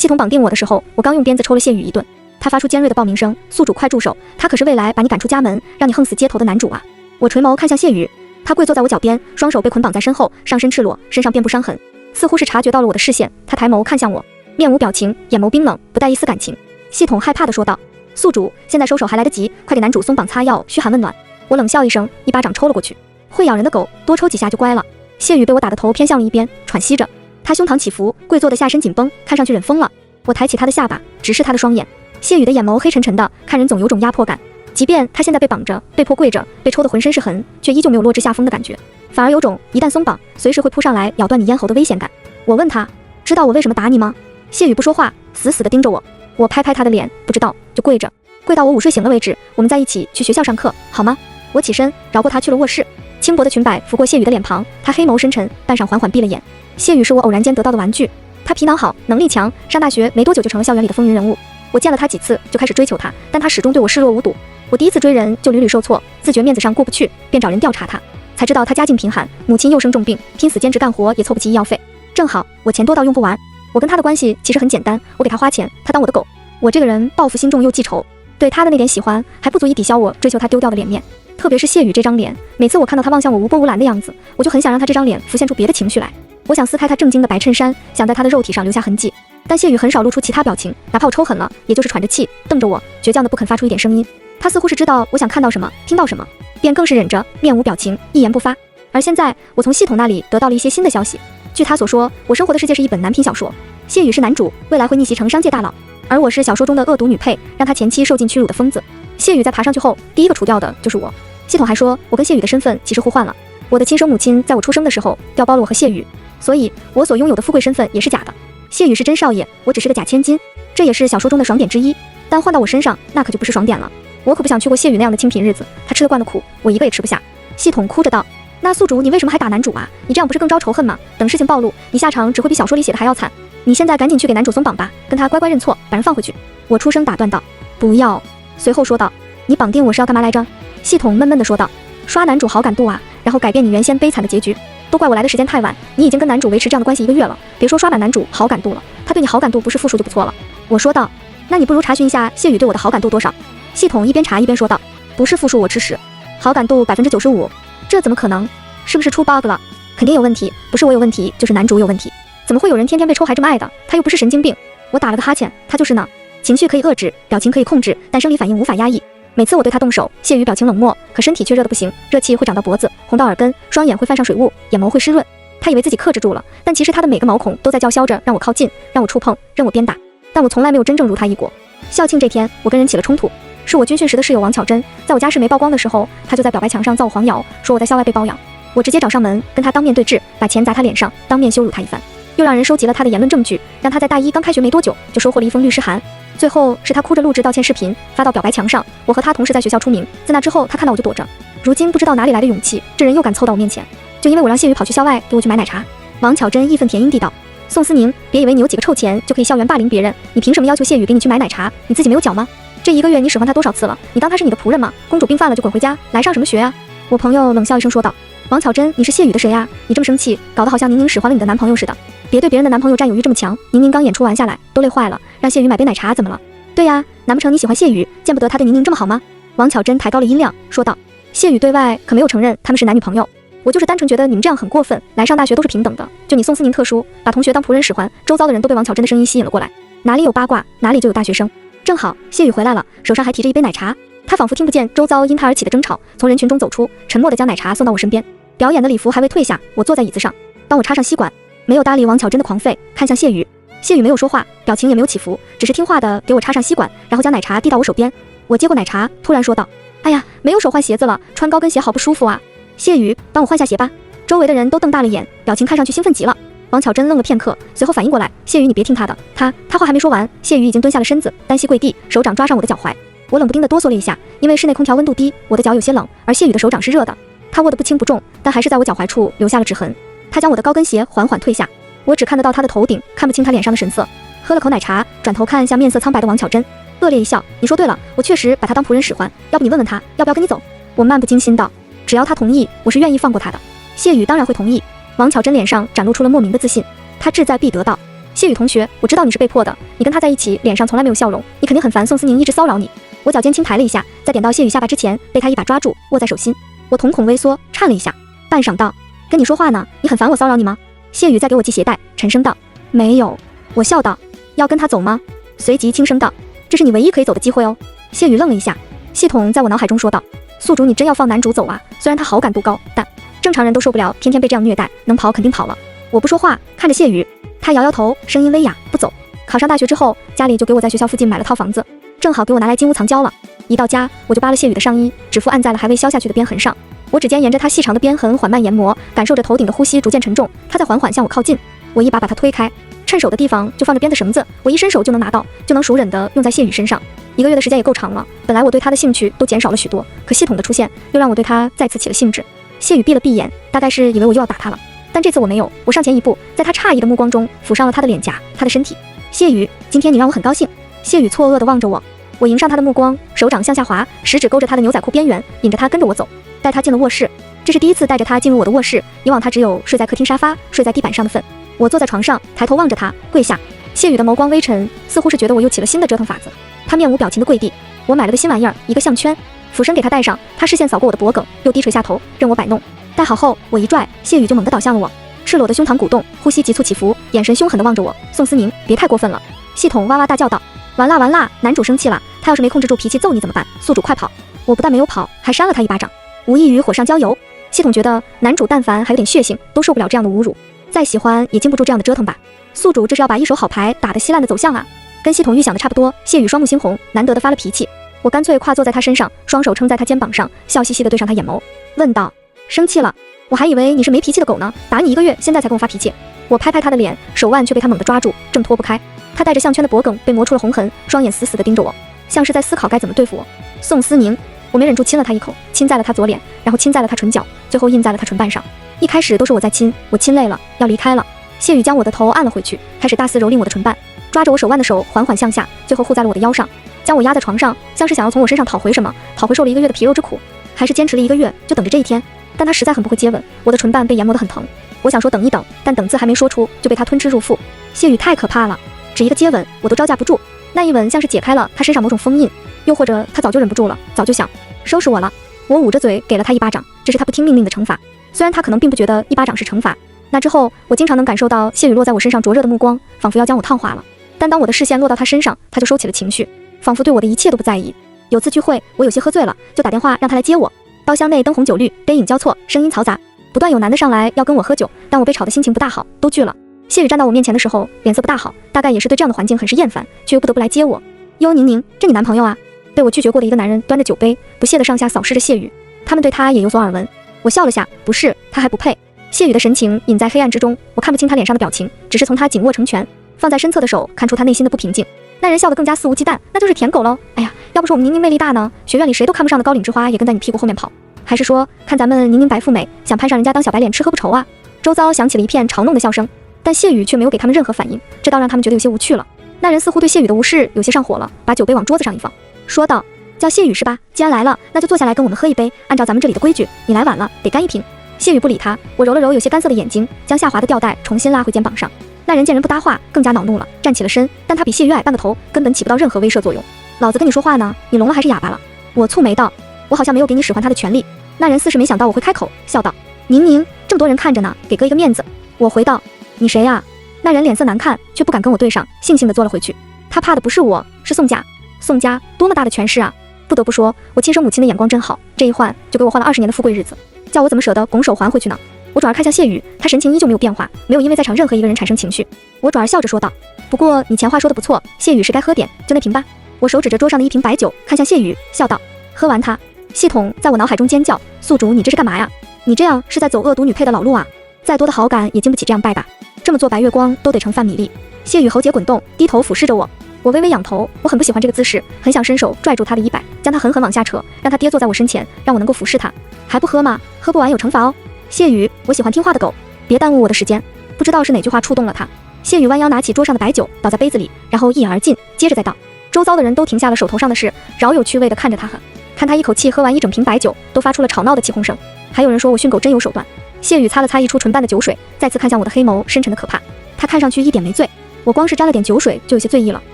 系统绑定我的时候，我刚用鞭子抽了谢宇一顿。他发出尖锐的报名声：宿主快住手！他可是未来把你赶出家门，让你横死街头的男主啊！我垂眸看向谢宇，他跪坐在我脚边，双手被捆绑在身后，上身赤裸，身上遍布伤痕，似乎是察觉到了我的视线。他抬眸看向我，面无表情，眼眸冰冷，不带一丝感情。系统害怕地说道：宿主，现在收手还来得及，快给男主松绑擦药，嘘寒问暖。我冷笑一声，一巴掌抽了过去。会咬人的狗，多抽几下就乖了。谢宇被我打得头偏向了一边，喘息着，他胸膛起伏，跪坐的下身紧绷，看上去忍疯了。我抬起他的下巴，直视他的双眼。谢宇的眼眸黑沉沉的，看人总有种压迫感。即便他现在被绑着，被迫跪着，被抽得浑身是痕，却依旧没有落至下风的感觉，反而有种一旦松绑，随时会扑上来咬断你咽喉的危险感。我问他，知道我为什么打你吗？谢宇不说话，死死地盯着我。我拍拍他的脸，不知道，就跪着，跪到我午睡醒了为止。我们在一起去学校上课，好吗？我起身，饶过他去了卧室。轻薄的裙摆拂过谢宇的脸庞，他黑眸深沉，半晌缓缓闭了眼。谢宇是我偶然间得到的玩具，他皮囊好，能力强，上大学没多久就成了校园里的风云人物。我见了他几次就开始追求他，但他始终对我视若无睹。我第一次追人就屡屡受挫，自觉面子上过不去，便找人调查他，才知道他家境贫寒，母亲又生重病，拼死兼职干活也凑不齐医药费。正好我钱多到用不完。我跟他的关系其实很简单，我给他花钱，他当我的狗。我这个人报复心重又记仇，对他的那点喜欢还不足以抵消我追求他丢掉的脸面。特别是谢宇这张脸，每次我看到他望向我无波无澜的样子，我就很想让他这张脸浮现出别的情绪来。我想撕开他正经的白衬衫，想在他的肉体上留下痕迹，但谢宇很少露出其他表情，哪怕我抽狠了，也就是喘着气瞪着我，倔强的不肯发出一点声音。他似乎是知道我想看到什么听到什么，便更是忍着，面无表情，一言不发。而现在我从系统那里得到了一些新的消息，据他所说，我生活的世界是一本男频小说，谢宇是男主，未来会逆袭成商界大佬，而我是小说中的恶毒女配，让他前妻受尽屈辱的疯子。谢宇在爬上去后，第一个除掉的就是我。系统还说我跟谢宇的身份其实互换了，我的亲生母亲在我出生的时候调包了我和谢宇，所以我所拥有的富贵身份也是假的。谢宇是真少爷，我只是个假千金，这也是小说中的爽点之一，但换到我身上那可就不是爽点了。我可不想去过谢宇那样的清贫日子，他吃得惯的苦我一个也吃不下。系统哭着道：那宿主你为什么还打男主啊？你这样不是更招仇恨吗？等事情暴露，你下场只会比小说里写的还要惨。你现在赶紧去给男主松绑吧，跟他乖乖认错，把人放回去。我出声打断道：不要。随后说道：你绑定我是要干嘛来着？系统闷闷地说道：刷男主好感度啊，然后改变你原先悲惨的结局。都怪我来的时间太晚，你已经跟男主维持这样的关系1个月了，别说刷满男主好感度了，他对你好感度不是负数就不错了。我说道：那你不如查询一下谢宇对我的好感度多少。系统一边查一边说道：不是负数我吃屎，好感度95%，这怎么可能？是不是出 bug 了？肯定有问题，不是我有问题就是男主有问题，怎么会有人天天被抽还这么爱的？他又不是神经病。我打了个哈欠，他就是呢，情绪可以遏制，表情可以控制，但生理反应无法压抑。每次我对他动手，谢宇表情冷漠，可身体却热得不行，热气会长到脖子，红到耳根，双眼会泛上水雾，眼眸会湿润。他以为自己克制住了，但其实他的每个毛孔都在叫嚣着让我靠近，让我触碰，任我鞭打。但我从来没有真正如他意过。校庆这天，我跟人起了冲突，是我军训时的室友王巧珍，在我家世没曝光的时候，他就在表白墙上造我黄谣，说我在校外被包养。我直接找上门，跟他当面对质，把钱砸他脸上，当面羞辱他一番，又让人收集了他的言论证据，让他在大一刚开学没多久就收获了一封律师函。最后是他哭着录制道歉视频发到表白墙上，我和他同时在学校出名，在那之后他看到我就躲着，如今不知道哪里来的勇气，这人又敢凑到我面前，就因为我让谢宇跑去校外给我去买奶茶。王巧珍义愤填膺地道：宋思宁，别以为你有几个臭钱就可以校园霸凌别人，你凭什么要求谢宇给你去买奶茶？你自己没有脚吗？这1个月你使唤他多少次了？你当他是你的仆人吗？公主病犯了就滚回家，来上什么学啊？我朋友冷笑一声说道：王巧珍，你是谢宇的谁啊？你这么生气，搞得好像宁宁使唤了你的男朋友似的，别对别人的男朋友占有欲这么强。宁宁刚演出完下来都累坏了，让谢宇买杯奶茶怎么了？对呀，难不成你喜欢谢宇，见不得他对宁宁这么好吗？王巧珍抬高了音量说道：谢宇对外可没有承认他们是男女朋友，我就是单纯觉得你们这样很过分，来上大学都是平等的，就你宋思宁特殊，把同学当仆人使唤，周遭的人都被王巧珍的声音吸引了过来，哪里有八卦哪里就有大学生。正好谢宇回来了，手上还提着一杯奶茶，他仿佛听不见周遭因他而起的争吵，从人群中走出，沉默地将奶茶送到我身边。表演的礼服还未退下，我坐在椅子上，帮我插上吸管，没有搭理王巧珍的狂吠，看向谢宇。谢宇没有说话，表情也没有起伏，只是听话的给我插上吸管，然后将奶茶递到我手边。我接过奶茶，突然说道：哎呀，没有手换鞋子了，穿高跟鞋好不舒服啊。谢宇，帮我换下鞋吧。周围的人都瞪大了眼，表情看上去兴奋极了。王巧珍愣了片刻，随后反应过来，谢宇你别听他的，他话还没说完，谢宇已经蹲下了身子，单膝跪地，手掌抓上我的脚踝。我冷不丁地哆嗦了一下，因为室内空调温度低，我的脚有些冷，而谢宇的手掌是热的，他握得不轻不重，但还是在我脚踝处留下了指痕。他将我的高跟鞋缓缓退下，我只看得到他的头顶，看不清他脸上的神色。喝了口奶茶，转头看向面色苍白的王巧珍，恶劣一笑：你说对了，我确实把他当仆人使唤，要不你问问他要不要跟你走。我漫不经心道：只要他同意，我是愿意放过他的。谢宇当然会同意。王巧珍脸上展露出了莫名的自信，他志在必得道：谢宇同学，我知道你是被迫的，你跟他在一起，脸上从来没有笑容，你肯定很烦宋思宁一直骚扰你。我脚尖轻抬了一下，在点到谢宇下巴之前，被他一把抓住，握在手心。我瞳孔微缩，颤了一下，半晌道：“跟你说话呢，你很烦我骚扰你吗？”谢宇在给我系鞋带，沉声道：“没有。”我笑道：“要跟他走吗？”随即轻声道：“这是你唯一可以走的机会哦。”谢宇愣了一下，系统在我脑海中说道：“宿主，你真要放男主走啊？虽然他好感度高，但正常人都受不了，天天被这样虐待，能跑肯定跑了。”我不说话，看着谢宇，他摇摇头，声音微哑：“不走。”考上大学之后，家里就给我在学校附近买了套房子，正好给我拿来金屋藏娇了。一到家，我就扒了谢宇的上衣，指腹按在了还未消下去的鞭痕上。我指尖沿着他细长的鞭痕缓慢研磨，感受着头顶的呼吸逐渐沉重，他在缓缓向我靠近。我一把把他推开，趁手的地方就放着鞭的绳子，我一伸手就能拿到，就能熟忍地用在谢宇身上。1个月的时间也够长了，本来我对他的兴趣都减少了许多，可系统的出现又让我对他再次起了兴致。谢宇闭了闭眼，大概是以为我又要打他了，但这次我没有，我上前一步，在他诧异的目光中抚上了他的脸颊，他的身体。谢宇，今天你让我很高兴。谢宇错愕地望着我，我迎上他的目光，手掌向下滑，食指勾着他的牛仔裤边缘，引着他跟着我走，带他进了卧室。这是第一次带着他进入我的卧室，以往他只有睡在客厅沙发、睡在地板上的份。我坐在床上，抬头望着他，跪下。谢宇的眸光微沉，似乎是觉得我又起了新的折腾法子。他面无表情的跪地。我买了个新玩意儿，一个项圈，俯身给他戴上。他视线扫过我的脖颈，又低垂下头，任我摆弄。戴好后，我一拽，谢宇就猛地倒向了我，赤裸的胸膛鼓动，呼吸急促起伏，眼神凶狠地望着我。宋思宁，别太过分了！系统哇哇大叫道。完啦完啦，男主生气了，他要是没控制住脾气揍你怎么办？宿主快跑！我不但没有跑，还扇了他一巴掌，无异于火上浇油。系统觉得男主但凡还有点血性，都受不了这样的侮辱，再喜欢也经不住这样的折腾吧。宿主这是要把一手好牌打得稀烂的走向啊！跟系统预想的差不多，谢宇双目猩红，难得的发了脾气。我干脆跨坐在他身上，双手撑在他肩膀上，笑嘻嘻的对上他眼眸，问道：“生气了？我还以为你是没脾气的狗呢，打你1个月，现在才跟我发脾气。”我拍拍他的脸，手腕却被他猛地抓住，挣脱不开。他戴着项圈的脖颈被磨出了红痕，双眼死死地盯着我，像是在思考该怎么对付我。宋思宁，我没忍住亲了他一口，亲在了他左脸，然后亲在了他唇角，最后印在了他唇瓣上。一开始都是我在亲，我亲累了，要离开了。谢宇将我的头按了回去，开始大肆蹂躏我的唇瓣，抓着我手腕的手缓缓向下，最后护在了我的腰上，将我压在床上，像是想要从我身上讨回什么，讨回受了1个月的皮肉之苦。还是坚持了1个月，就等着这一天。但他实在很不会接吻，我的唇瓣被研磨得很疼。我想说等一等，但等字还没说出，就被他吞吃入腹。谢宇太可怕了，只一个接吻我都招架不住，那一吻像是解开了他身上某种封印，又或者他早就忍不住了，早就想收拾我了。我捂着嘴给了他一巴掌，这是他不听命令的惩罚。虽然他可能并不觉得一巴掌是惩罚，那之后我经常能感受到谢宇落在我身上灼热的目光，仿佛要将我烫化了。但当我的视线落到他身上，他就收起了情绪，仿佛对我的一切都不在意。有次聚会，我有些喝醉了，就打电话让他来接我。包厢内灯红酒绿，杯影交错，声音嘈杂，不断有男的上来要跟我喝酒，但我被吵得心情不大好，都拒了。谢宇站到我面前的时候，脸色不大好，大概也是对这样的环境很是厌烦，却又不得不来接我。幽宁宁，这你男朋友啊？被我拒绝过的一个男人端着酒杯，不屑地上下扫视着谢宇，他们对他也有所耳闻。我笑了下，不是，他还不配。谢宇的神情隐在黑暗之中，我看不清他脸上的表情，只是从他紧握成拳，放在身侧的手看出他内心的不平静。那人笑得更加肆无忌惮，那就是舔狗喽。哎呀，要不是我们宁宁魅力大呢，学院里谁都看不上的高岭之花也跟在你屁股后面跑。还是说看咱们宁宁白富美，想攀上人家当小白脸吃喝不愁啊？周遭响起了一片嘲弄的笑声，但谢宇却没有给他们任何反应，这倒让他们觉得有些无趣了。那人似乎对谢宇的无视有些上火了，把酒杯往桌子上一放，说道：“叫谢宇是吧？既然来了，那就坐下来跟我们喝一杯。按照咱们这里的规矩，你来晚了得干1瓶。”谢宇不理他，我揉了揉有些干涩的眼睛，将下滑的吊带重新拉回肩膀上。那人见人不搭话，更加恼怒了，站起了身，但他比谢宇矮半个头，根本起不到任何威慑作用。老子跟你说话呢，你聋了还是哑巴了？我蹙眉道：“我好像没有给你使唤他的权利。”那人似是没想到我会开口，笑道：“宁宁，这么多人看着呢，给哥一个面子。”我回道：“你谁呀？”那人脸色难看，却不敢跟我对上，悻悻地坐了回去。他怕的不是我，是宋家。宋家多么大的权势啊！不得不说，我亲生母亲的眼光真好，这一换就给我换了20年的富贵日子，叫我怎么舍得拱手还回去呢？我转而看向谢宇，他神情依旧没有变化，没有因为在场任何一个人产生情绪。我转而笑着说道：“不过你前话说的不错，谢宇是该喝点，就那瓶吧。”我手指着桌上的1瓶白酒，看向谢宇，笑道：“喝完它。”系统在我脑海中尖叫：“宿主，你这是干嘛呀？你这样是在走恶毒女配的老路啊！再多的好感也经不起这样败吧？这么做白月光都得成范米粒。”谢宇喉结滚动，低头俯视着我。我微微仰头，我很不喜欢这个姿势，很想伸手拽住他的衣摆，将他狠狠往下扯，让他跌坐在我身前，让我能够俯视他。还不喝吗？喝不完有惩罚哦。谢宇，我喜欢听话的狗，别耽误我的时间。不知道是哪句话触动了他。谢宇弯腰拿起桌上的白酒，倒在杯子里，然后一饮而尽，接着再倒。周遭的人都停下了手头上的事，饶有趣味地看着他，看他一口气喝完1整瓶白酒，都发出了吵闹的起哄声。还有人说我训狗真有手段。谢宇擦了擦溢出唇瓣的酒水，再次看向我的黑眸，深沉的可怕。他看上去一点没醉。我光是沾了点酒水就有些醉意了，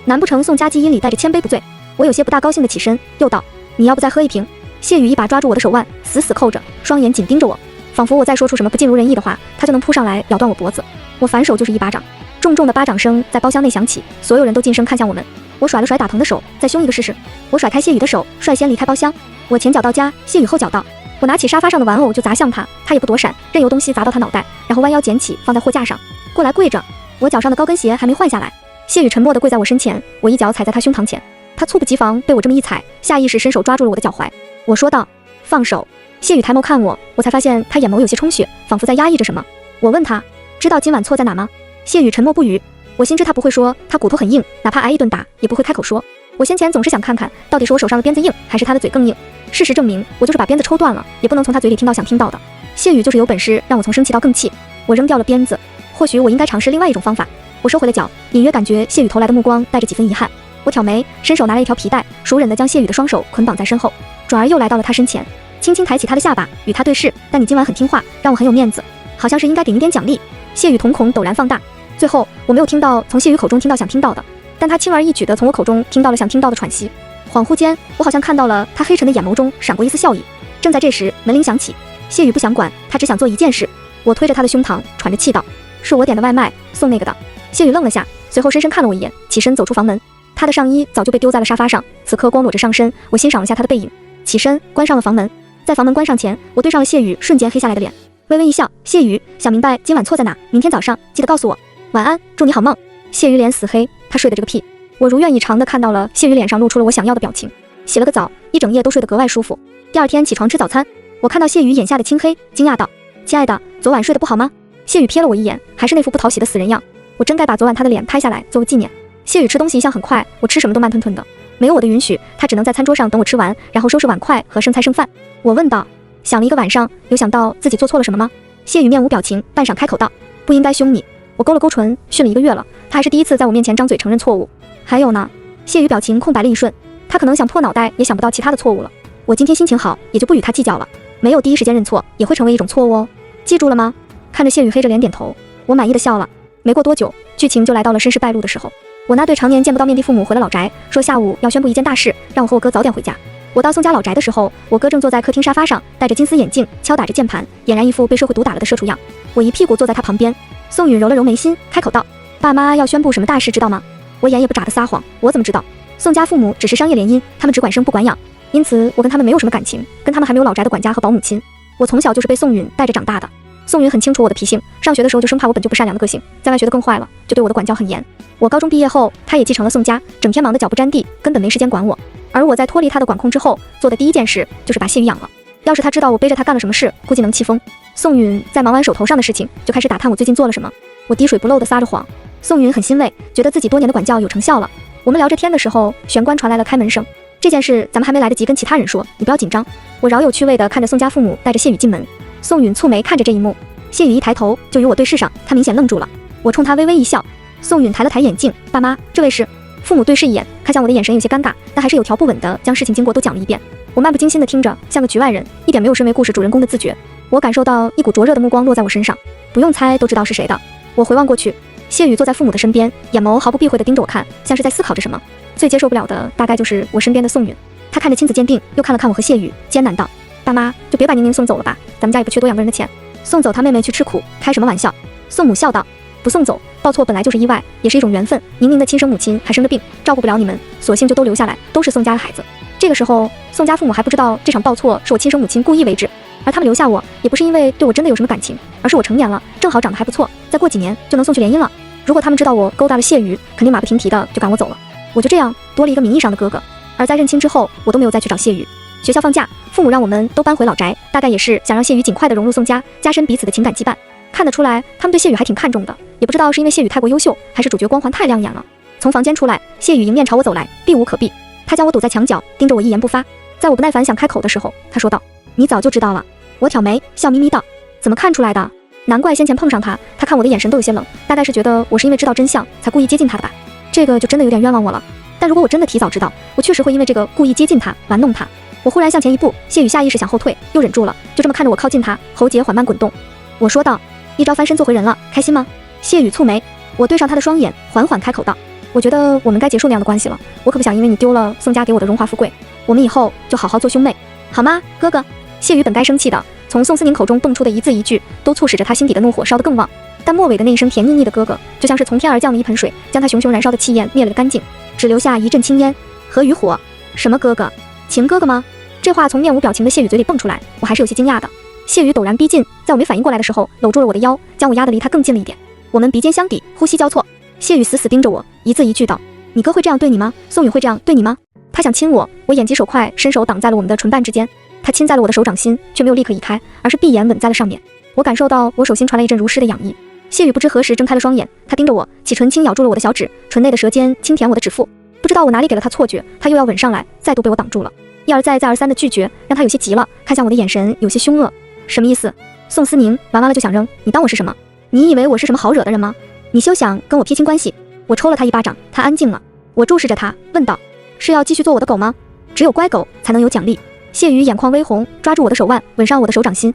难不成宋家基因里带着千杯不醉？我有些不大高兴的起身，又道：“你要不再喝一瓶？”谢宇一把抓住我的手腕，死死扣着，双眼紧盯着我，仿佛我再说出什么不尽如人意的话，他就能扑上来咬断我脖子。我反手就是一巴掌，重重的巴掌声在包厢内响起，所有人都近身看向我们。我甩了甩打疼的手，再凶一个试试。我甩开谢宇的手，率先离开包厢。我前脚到家，谢宇后脚到。我拿起沙发上的玩偶就砸向他，他也不躲闪，任由东西砸到他脑袋，然后弯腰捡起放在货架上。过来跪着。我脚上的高跟鞋还没换下来。谢宇沉默地跪在我身前，我一脚踩在他胸膛前。他猝不及防被我这么一踩，下意识伸手抓住了我的脚踝。我说道：“放手。”谢宇抬眸看我，我才发现他眼眸有些充血，仿佛在压抑着什么。我问他：“知道今晚错在哪吗？”谢宇沉默不语。我心知他不会说，他骨头很硬，哪怕挨一顿打也不会开口说。我先前总是想看看，到底是我手上的鞭子硬，还是他的嘴更硬。事实证明，我就是把鞭子抽断了，也不能从他嘴里听到想听到的。谢宇就是有本事让我从生气到更气。我扔掉了鞭子，或许我应该尝试另外一种方法。我收回了脚，隐约感觉谢宇投来的目光带着几分遗憾。我挑眉，伸手拿了一条皮带，熟稔地将谢宇的双手捆绑在身后，转而又来到了他身前，轻轻抬起他的下巴，与他对视。但你今晚很听话，让我很有面子，好像是应该顶一点奖励。谢宇瞳孔陡然放大，最后我没有听到从谢宇口中听到想听到的，但他轻而易举地从我口中听到了想听到的喘息。恍惚间，我好像看到了他黑沉的眼眸中闪过一丝笑意。正在这时，门铃响起，谢宇不想管，他只想做一件事。我推着他的胸膛，喘着气道：“是我点的外卖，送那个的。”谢宇愣了下，随后深深看了我一眼，起身走出房门。他的上衣早就被丢在了沙发上，此刻光裸着上身，我欣赏了下他的背影，起身关上了房门。在房门关上前，我对上了谢宇瞬间黑下来的脸，微微一笑：“谢宇，想明白今晚错在哪，明天早上记得告诉我。晚安，祝你好梦。”谢宇脸死黑，他睡的这个屁！我如愿以偿地看到了谢宇脸上露出了我想要的表情。洗了个澡，一整夜都睡得格外舒服。第二天起床吃早餐，我看到谢宇眼下的青黑，惊讶道：“亲爱的，昨晚睡得不好吗？”谢宇瞥了我一眼，还是那副不讨喜的死人样。我真该把昨晚他的脸拍下来作为纪念。谢宇吃东西一向很快，我吃什么都慢吞吞的，没有我的允许，他只能在餐桌上等我吃完，然后收拾碗筷和剩菜剩饭。我问道：“想了一个晚上，有想到自己做错了什么吗？”谢宇面无表情，半晌开口道：“不应该凶你。”我勾了勾唇，训了1个月了，他还是第一次在我面前张嘴承认错误。还有呢？谢宇表情空白了一瞬，他可能想破脑袋也想不到其他的错误了。我今天心情好，也就不与他计较了。没有第一时间认错，也会成为一种错误哦。记住了吗？看着谢宇黑着脸点头，我满意的笑了。没过多久，剧情就来到了身世败露的时候。我那对常年见不到面的父母回了老宅，说下午要宣布一件大事，让我和我哥早点回家。我到宋家老宅的时候，我哥正坐在客厅沙发上，戴着金丝眼镜，敲打着键盘，俨然一副被社会毒打了的社畜样。我一屁股坐在他旁边。宋允揉了揉眉心，开口道：“爸妈要宣布什么大事，知道吗？”我眼也不眨的撒谎：“我怎么知道？宋家父母只是商业联姻，他们只管生不管养，因此我跟他们没有什么感情，跟他们还没有老宅的管家和保姆亲。我从小就是被宋允带着长大的。宋允很清楚我的脾性，上学的时候就生怕我本就不善良的个性，在外学得更坏了，就对我的管教很严。我高中毕业后，他也继承了宋家，整天忙得脚不沾地，根本没时间管我。而我在脱离他的管控之后，做的第一件事就是把谢宇养了。要是他知道我背着他干了什么事，估计能气疯。宋允在忙完手头上的事情，就开始打探我最近做了什么。我滴水不漏地撒着谎。宋允很欣慰，觉得自己多年的管教有成效了。我们聊着天的时候，玄关传来了开门声。这件事咱们还没来得及跟其他人说，你不要紧张。我饶有趣味地看着宋家父母带着谢宇进门。宋允蹙眉看着这一幕，谢宇一抬头就与我对视上，他明显愣住了。我冲他微微一笑。宋允抬了抬眼镜：“爸妈，这位是？”父母对视一眼，看向我的眼神有些尴尬，但还是有条不紊地将事情经过都讲了一遍。我漫不经心地听着，像个局外人，一点没有身为故事主人公的自觉。我感受到一股灼热的目光落在我身上，不用猜都知道是谁的。我回望过去，谢宇坐在父母的身边，眼眸毫不避讳地盯着我看，像是在思考着什么。最接受不了的大概就是我身边的宋允，他看着亲子鉴定，又看了看我和谢宇，艰难道：“爸妈，就别把宁宁送走了吧，咱们家也不缺多养个人的钱。送走他妹妹去吃苦，开什么玩笑？”宋母笑道：“不送走，报错本来就是意外，也是一种缘分。宁宁的亲生母亲还生着病，照顾不了你们，索性就都留下来，都是宋家的孩子。”这个时候，宋家父母还不知道这场报错是我亲生母亲故意为之，而他们留下我，也不是因为对我真的有什么感情，而是我成年了，正好长得还不错，再过几年就能送去联姻了。如果他们知道我勾搭了谢宇，肯定马不停蹄的就赶我走了。我就这样多了一个名义上的哥哥。而在认亲之后，我都没有再去找谢宇。学校放假，父母让我们都搬回老宅，大概也是想让谢宇尽快的融入宋家，加深彼此的情感羁绊。看得出来，他们对谢宇还挺看重的，也不知道是因为谢宇太过优秀，还是主角光环太亮眼了。从房间出来，谢宇迎面朝我走来，避无可避。他将我堵在墙角，盯着我一言不发。在我不耐烦想开口的时候，他说道：“你早就知道了。”我挑眉，笑眯眯道：“怎么看出来的？难怪先前碰上他，他看我的眼神都有些冷，大概是觉得我是因为知道真相才故意接近他的吧。这个就真的有点冤枉我了。但如果我真的提早知道，我确实会因为这个故意接近他，玩弄他。”我忽然向前一步，谢宇下意识想后退，又忍住了，就这么看着我靠近他，喉结缓慢滚动。我说道：“一招翻身做回人了，开心吗？”谢宇蹙眉，我对上他的双眼，缓缓开口道：“我觉得我们该结束那样的关系了。我可不想因为你丢了宋家给我的荣华富贵。我们以后就好好做兄妹，好吗，哥哥？”谢宇本该生气的，从宋思宁口中蹦出的一字一句，都促使着他心底的怒火烧得更旺。但末尾的那一声甜腻腻的哥哥，就像是从天而降的一盆水，将他熊熊燃烧的气焰灭了个干净，只留下一阵青烟和余火。什么哥哥？情哥哥吗？这话从面无表情的谢宇嘴里蹦出来，我还是有些惊讶的。谢宇陡然逼近，在我没反应过来的时候，搂住了我的腰，将我压得离他更近了一点。我们鼻尖相抵，呼吸交错。谢宇死死盯着我，一字一句道：“你哥会这样对你吗？宋宇会这样对你吗？”他想亲我，我眼疾手快，伸手挡在了我们的唇瓣之间。他亲在了我的手掌心，却没有立刻移开，而是闭眼吻在了上面。我感受到我手心传来一阵如湿的痒意。谢宇不知何时睁开了双眼，他盯着我，起唇轻咬住了我的小指，唇内的舌尖轻舔我的指腹。不知道我哪里给了他错觉，他又要吻上来，再度被我挡住了。一而再再而三的拒绝，让他有些急了，看向我的眼神有些凶恶。什么意思？宋思宁，玩完了就想扔？你当我是什么？你以为我是什么好惹的人吗？你休想跟我撇清关系！我抽了他一巴掌，他安静了。我注视着他，问道：“是要继续做我的狗吗？只有乖狗才能有奖励。”谢宇眼眶微红，抓住我的手腕，吻上我的手掌心。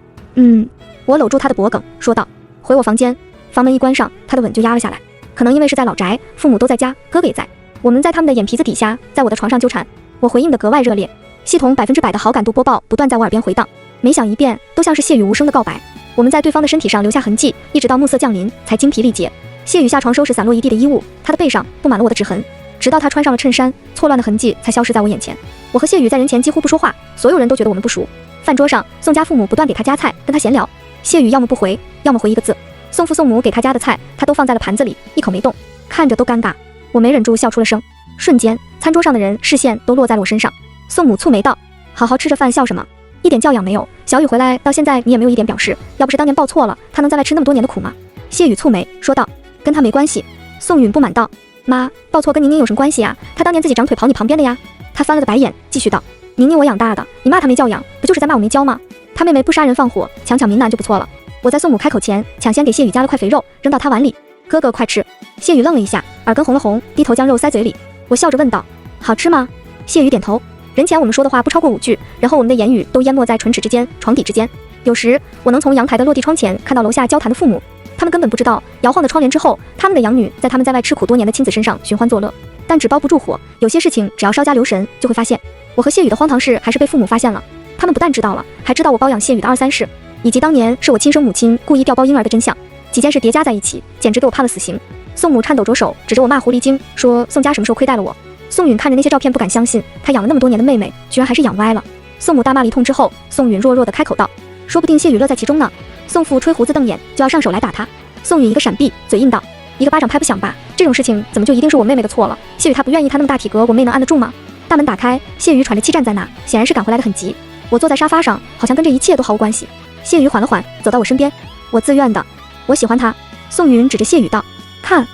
我搂住他的脖颈，说道：“回我房间。”房门一关上，他的吻就压了下来。可能因为是在老宅，父母都在家，哥哥也在，我们在他们的眼皮子底下，在我的床上纠缠。我回应的格外热烈，系统100%的好感度播报不断在我耳边回荡，每响一遍都像是谢宇无声的告白。我们在对方的身体上留下痕迹，一直到暮色降临才精疲力竭。谢宇下床收拾散落一地的衣物，他的背上布满了我的指痕，直到他穿上了衬衫，错乱的痕迹才消失在我眼前。我和谢宇在人前几乎不说话，所有人都觉得我们不熟。饭桌上，宋家父母不断给他夹菜，跟他闲聊。谢宇要么不回，要么回一个字。宋父宋母给他夹的菜，他都放在了盘子里，一口没动，看着都尴尬。我没忍住笑出了声。瞬间，餐桌上的人视线都落在了我身上。宋母蹙眉道：“好好吃着饭，笑什么？一点教养没有。小雨回来到现在，你也没有一点表示。要不是当年报错了，他能在外吃那么多年的苦吗？”谢宇蹙眉说道：“跟他没关系。”宋允不满道：“妈，报错跟宁宁有什么关系呀？他当年自己长腿跑你旁边的呀。”他翻了个白眼，继续道：“宁宁我养大的，你骂他没教养，不就是在骂我没教吗？他妹妹不杀人放火，强抢民男就不错了。”我在宋母开口前，抢先给谢宇夹了块肥肉，扔到他碗里。“哥哥快吃。”谢宇愣了一下，耳根红了红，低头将肉塞嘴里。我笑着问道：“好吃吗？”谢宇点头。人前我们说的话不超过5句，然后我们的言语都淹没在唇齿之间、床底之间。有时我能从阳台的落地窗前看到楼下交谈的父母，他们根本不知道摇晃的窗帘之后，他们的养女在他们在外吃苦多年的亲子身上寻欢作乐。但纸包不住火，有些事情只要稍加留神就会发现。我和谢宇的荒唐事还是被父母发现了，他们不但知道了，还知道我包养谢宇的2、3事，以及当年是我亲生母亲故意调包婴儿的真相。几件事叠加在一起，简直给我判了死刑。宋母颤抖着手指着我骂狐狸精，说宋家什么时候亏待了我。宋允看着那些照片不敢相信，他养了那么多年的妹妹居然还是养歪了。宋母大骂了一通之后，宋允弱弱的开口道：“说不定谢宇乐在其中呢。”宋父吹胡子瞪眼，就要上手来打他。宋允一个闪避，嘴硬道：“一个巴掌拍不响吧？这种事情怎么就一定是我妹妹的错了？谢宇他不愿意，他那么大体格，我妹能按得住吗？”大门打开，谢宇喘着气站在那，显然是赶回来的很急。我坐在沙发上，好像跟这一切都毫无关系。谢宇缓了缓，走到我身边：“我自愿的，我喜欢他。”宋允指着谢宇道：“看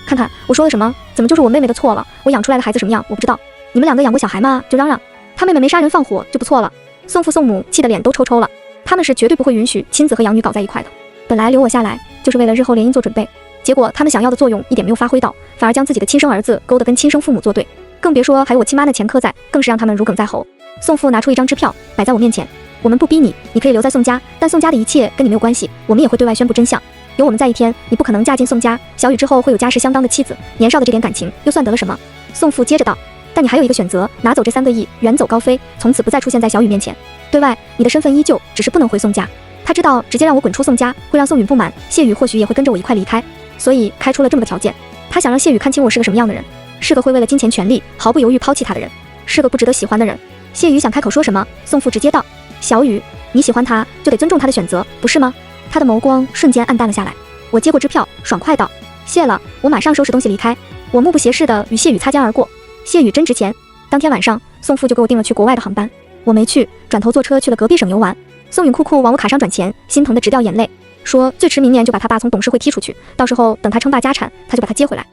我说的什么？怎么就是我妹妹的错了？我养出来的孩子什么样我不知道，你们2个养过小孩吗？就嚷嚷他妹妹没杀人放火就不错了。”宋父宋母气得脸都抽了，他们是绝对不会允许亲子和养女搞在一块的。本来留我下来就是为了日后联姻做准备，结果他们想要的作用一点没有发挥到，反而将自己的亲生儿子勾得跟亲生父母作对，更别说还有我亲妈那前科在，更是让他们如鲠在喉。宋父拿出一张支票摆在我面前：“我们不逼你，你可以留在宋家，但宋家的一切跟你没有关系，我们也会对外宣布真相。有我们在一天，你不可能嫁进宋家，小雨之后会有家世相当的妻子，年少的这点感情又算得了什么？”宋父接着道：“但你还有一个选择，拿走这3个亿，远走高飞，从此不再出现在小雨面前。对外，你的身份依旧，只是不能回宋家。”他知道直接让我滚出宋家会让宋允不满，谢宇或许也会跟着我一块离开，所以开出了这么个条件。他想让谢宇看清我是个什么样的人，是个会为了金钱权利毫不犹豫抛弃他的人，是个不值得喜欢的人。谢宇想开口说什么，宋父直接道：“小雨，你喜欢他就得尊重他的选择，不是吗？”他的眸光瞬间暗淡了下来。我接过支票，爽快道：“谢了。”我马上收拾东西离开。我目不斜视地与谢宇擦肩而过。谢宇真值钱。当天晚上，宋父就给我订了去国外的航班，我没去，转头坐车去了隔壁省游玩。宋允酷酷往我卡上转钱，心疼得直掉眼泪，说最迟明年就把他爸从董事会踢出去，到时候等他称霸家产，他就把他接回来。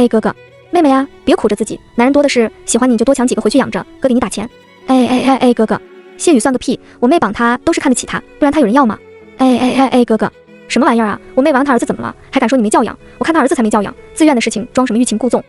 哥哥，妹妹呀，别苦着自己，男人多的是，喜欢你就多抢几个回去养着，哥给你打钱。哥哥，谢宇算个屁，我妹绑他都是看得起他，不然他有人要吗？哥哥，什么玩意儿啊？我妹玩他儿子怎么了？还敢说你没教养？我看他儿子才没教养，自愿的事情装什么欲擒故纵？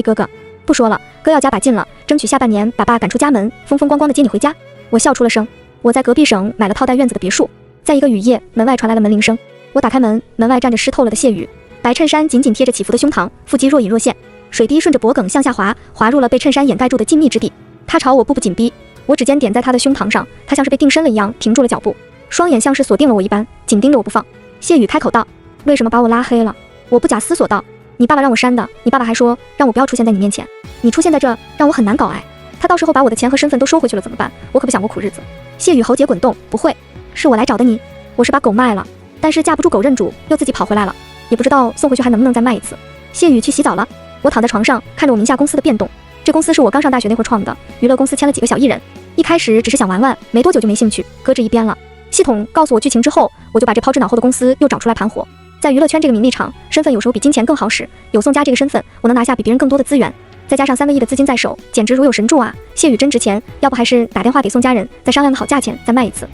哥哥，不说了，哥要加把劲了，争取下半年把爸赶出家门，风风光光的接你回家。我笑出了声。我在隔壁省买了套带院子的别墅，在一个雨夜，门外传来了门铃声。我打开门，门外站着湿透了的谢宇。白衬衫紧紧贴着起伏的胸膛，腹肌若隐若现，水滴顺着脖颈向下滑，滑入了被衬衫掩盖住的静谧之地。他朝我步步紧逼，我指尖点在他的胸膛上，他像是被定身了一样停住了脚步，双眼像是锁定了我一般，紧盯着我不放。谢宇开口道：“为什么把我拉黑了？”我不假思索道：“你爸爸让我删的，你爸爸还说让我不要出现在你面前，你出现在这让我很难搞哎。他到时候把我的钱和身份都收回去了怎么办？我可不想过苦日子。”谢宇喉结滚动：“不会，是我来找的你，我是把狗卖了，但是架不住狗认主，又自己跑回来了，也不知道送回去还能不能再卖一次。”谢宇去洗澡了，我躺在床上看着我名下公司的变动。这公司是我刚上大学那会儿创的，娱乐公司签了几个小艺人，一开始只是想玩玩，没多久就没兴趣，搁置一边了。系统告诉我剧情之后，我就把这抛之脑后的公司又找出来盘活。在娱乐圈这个名利场，身份有时候比金钱更好使，有宋佳这个身份，我能拿下比别人更多的资源，再加上3个亿的资金在手，简直如有神助啊！谢宇真值钱，要不还是打电话给宋佳人，再商量个好价钱再卖一次。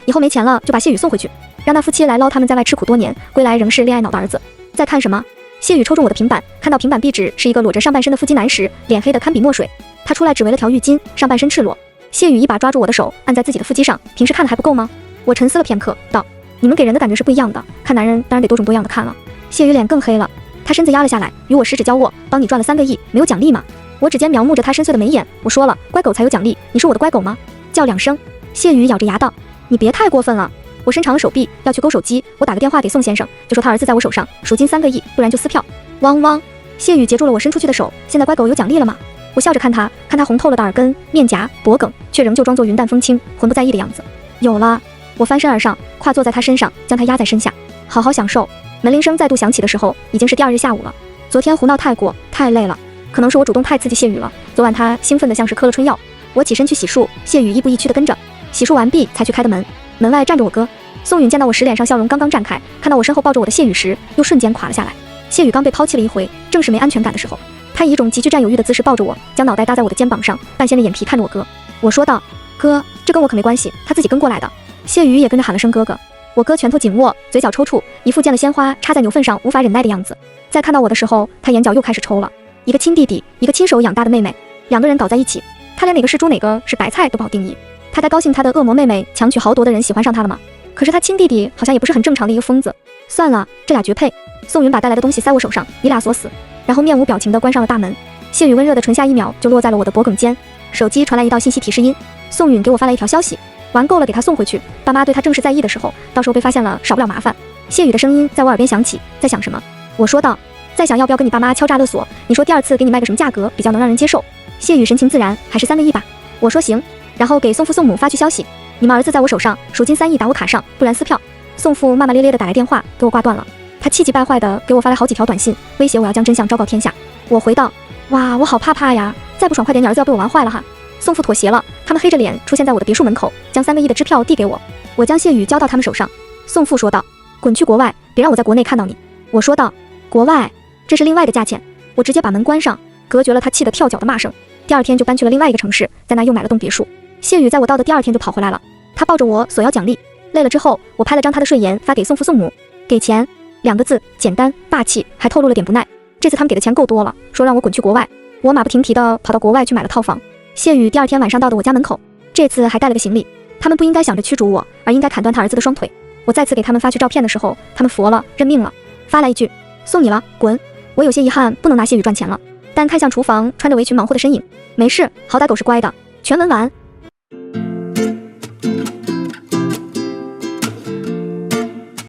以后没钱了就把谢宇送回去，让那夫妻来捞他们在外吃苦多年，归来仍是恋爱脑的儿子。在看什么？谢宇抽中我的平板，看到平板壁纸是一个裸着上半身的腹肌男时，脸黑的堪比墨水。他出来只围了条浴巾，上半身赤裸。谢宇一把抓住我的手，按在自己的腹肌上。平时看的还不够吗？我沉思了片刻，道：“你们给人的感觉是不一样的，看男人当然得多种多样的看了。”谢宇脸更黑了，他身子压了下来，与我十指交握。帮你赚了3个亿，没有奖励吗？我指尖描摹着他深邃的眉眼，我说了，乖狗才有奖励，你是我的乖狗吗？叫2声。谢宇咬着牙道：“你别太过分了。”我伸长了手臂要去勾手机，我打个电话给宋先生，就说他儿子在我手上，赎金3个亿，不然就撕票。汪汪！谢宇截住了我伸出去的手，现在乖狗有奖励了吗？我笑着看他红透了的耳根、面颊、脖颈，却仍旧装作云淡风轻、浑不在意的样子。有了！我翻身而上，跨坐在他身上，将他压在身下，好好享受。门铃声再度响起的时候，已经是第2日下午了。昨天胡闹太过，太累了，可能是我主动太刺激谢宇了。昨晚他兴奋得像是嗑了春药。我起身去洗漱，谢宇亦步亦趋地跟着。洗漱完毕才去开的门，门外站着我哥。宋允见到我时脸上笑容刚刚绽开，看到我身后抱着我的谢宇时，又瞬间垮了下来。谢宇刚被抛弃了一回，正是没安全感的时候。他以一种极具占有欲的姿势抱着我，将脑袋搭在我的肩膀上，半掀着眼皮看着我哥。我说道：“哥，这跟我可没关系，他自己跟过来的。”谢宇也跟着喊了声哥哥。我哥拳头紧握，嘴角抽搐，一副见了鲜花插在牛粪上无法忍耐的样子。在看到我的时候，他眼角又开始抽了。一个亲弟弟，一个亲手养大的妹妹，2个人搞在一起，他连哪个是猪哪个是白菜都不好定义。他该高兴他的恶魔妹妹强取豪夺的人喜欢上他了吗？可是他亲弟弟好像也不是很正常的一个疯子。算了，这俩绝配。宋云把带来的东西塞我手上，你俩锁死，然后面无表情地关上了大门。谢宇温热的唇下1秒就落在了我的脖颈间。手机传来一道信息提示音，宋允给我发来一条消息：玩够了给他送回去，爸妈对他正式在意的时候，到时候被发现了少不了麻烦。谢宇的声音在我耳边响起，在想什么？我说道：在想要不要跟你爸妈敲诈勒索，你说第2次给你卖个什么价格比较能让人接受？谢宇神情自然，还是3个亿吧。我说行，然后给宋父宋母发去消息：你们儿子在我手上，赎金3亿打我卡上，不然撕票。宋父骂骂咧咧的打来电话，给我挂断了。他气急败坏的给我发来好几条短信，威胁我要将真相昭告天下。我回道：哇，我好怕呀，再不爽快点，你儿子要被我玩坏了哈。宋父妥协了，他们黑着脸出现在我的别墅门口，将3个亿的支票递给我。我将谢宇交到他们手上。宋父说道：滚去国外，别让我在国内看到你。我说道：国外，这是另外的价钱。我直接把门关上，隔绝了他气得跳脚的骂声。第2天就搬去了另外一个城市，在那又买了栋别墅。谢宇在我到的第2天就跑回来了，他抱着我索要奖励。累了之后，我拍了张他的睡颜发给宋父宋母，给钱2个字，简单霸气，还透露了点不耐。这次他们给的钱够多了，说让我滚去国外。我马不停蹄的跑到国外去买了套房。谢宇第2天晚上到的我家门口，这次还带了个行李。他们不应该想着驱逐我，而应该砍断他儿子的双腿。我再次给他们发去照片的时候，他们服了，认命了，发来一句：送你了，滚。我有些遗憾不能拿谢宇赚钱了，但看向厨房穿着围裙忙活的身影，没事，好歹狗是乖的。全文完。